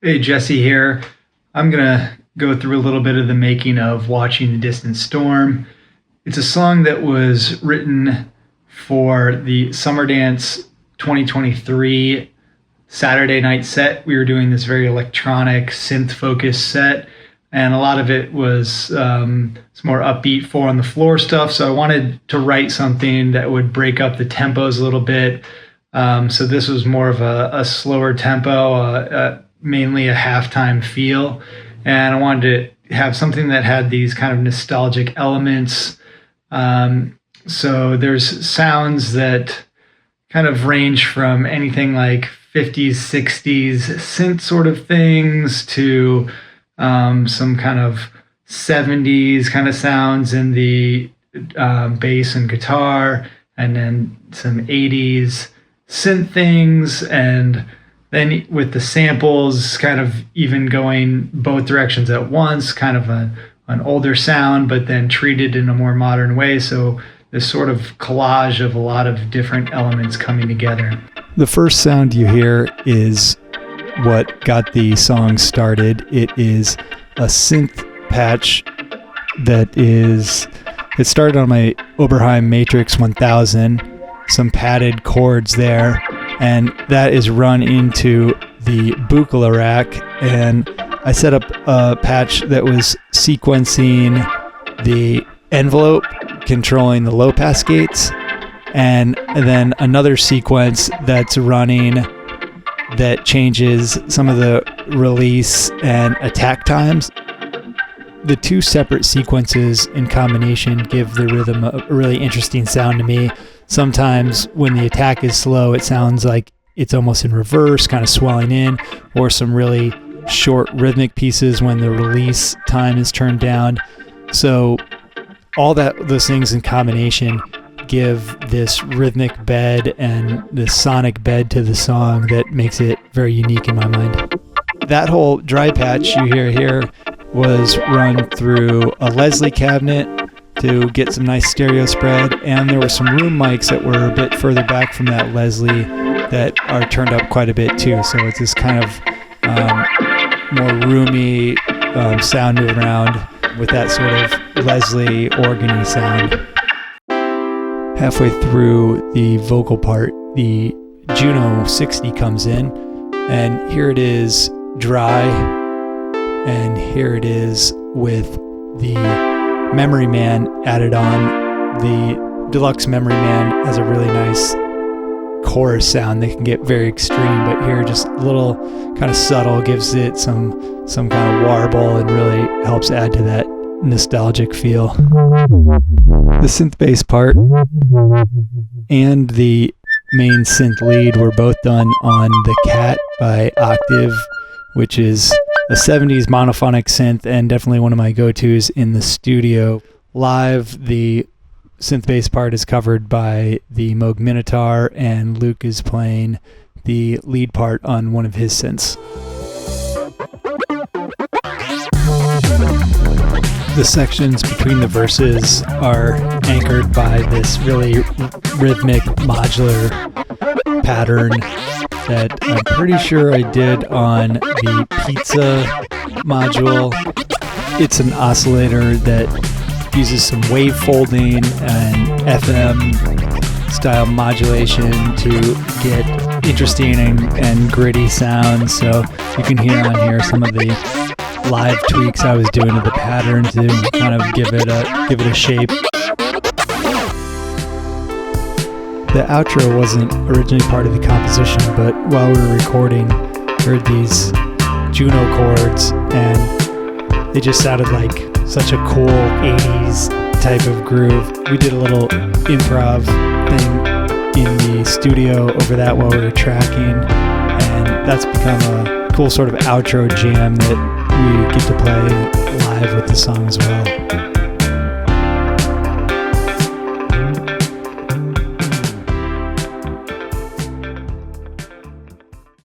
Hey, Jesse here. I'm going to go through a little bit of the making of Watching the Distant Storm. It's a song that was written for the Summer Dance 2023 Saturday night set. We were doing this very electronic, synth-focused set, and a lot of it was it's more upbeat, four on the floor stuff, so I wanted to write something that would break up the tempos a little bit. So this was more of a slower tempo, mainly a halftime feel, and I wanted to have something that had these kind of nostalgic elements. So there's sounds that kind of range from anything like 50s, 60s synth sort of things to some kind of 70s kind of sounds in the bass and guitar, and then some 80s synth things, and then with the samples kind of even going both directions at once, kind of an older sound, but then treated in a more modern way. So this sort of collage of a lot of different elements coming together. The first sound you hear is what got the song started. It is a synth patch it started on my Oberheim Matrix 1000, some padded chords there, and that is run into the Buchla rack, and I set up a patch that was sequencing the envelope, controlling the low pass gates, and then another sequence that's running that changes some of the release and attack times. The two separate sequences in combination give the rhythm a really interesting sound to me. Sometimes when the attack is slow, it sounds like it's almost in reverse, kind of swelling in, or some really short rhythmic pieces when the release time is turned down. So those things in combination give this rhythmic bed and this sonic bed to the song that makes it very unique in my mind. That whole dry patch you hear here was run through a Leslie cabinet to get some nice stereo spread, and there were some room mics that were a bit further back from that Leslie that are turned up quite a bit too. So it's this kind of more roomy sound moving around with that sort of Leslie organy sound. Halfway through the vocal part, the Juno 60 comes in, and here it is dry, and here it is with the Memory Man added on. The deluxe Memory Man has a really nice chorus sound that can get very extreme, but here just a little kind of subtle, gives it some kind of warble and really helps add to that nostalgic feel. The synth bass part and the main synth lead were both done on the Cat by Octave, which is a 70s monophonic synth and definitely one of my go-tos in the studio. Live, the synth bass part is covered by the Moog Minotaur, and Luke is playing the lead part on one of his synths. The sections between the verses are anchored by this really rhythmic modular pattern that I'm pretty sure I did on the Pizza module. It's an oscillator that uses some wave folding and FM style modulation to get interesting and gritty sounds. So you can hear on here some of the live tweaks I was doing to the pattern to kind of give it a shape. The outro wasn't originally part of the composition, but while we were recording, heard these Juno chords, and they just sounded like such a cool 80s type of groove. We did a little improv thing in the studio over that while we were tracking, and that's become a cool sort of outro jam that we get to play live with the song as well.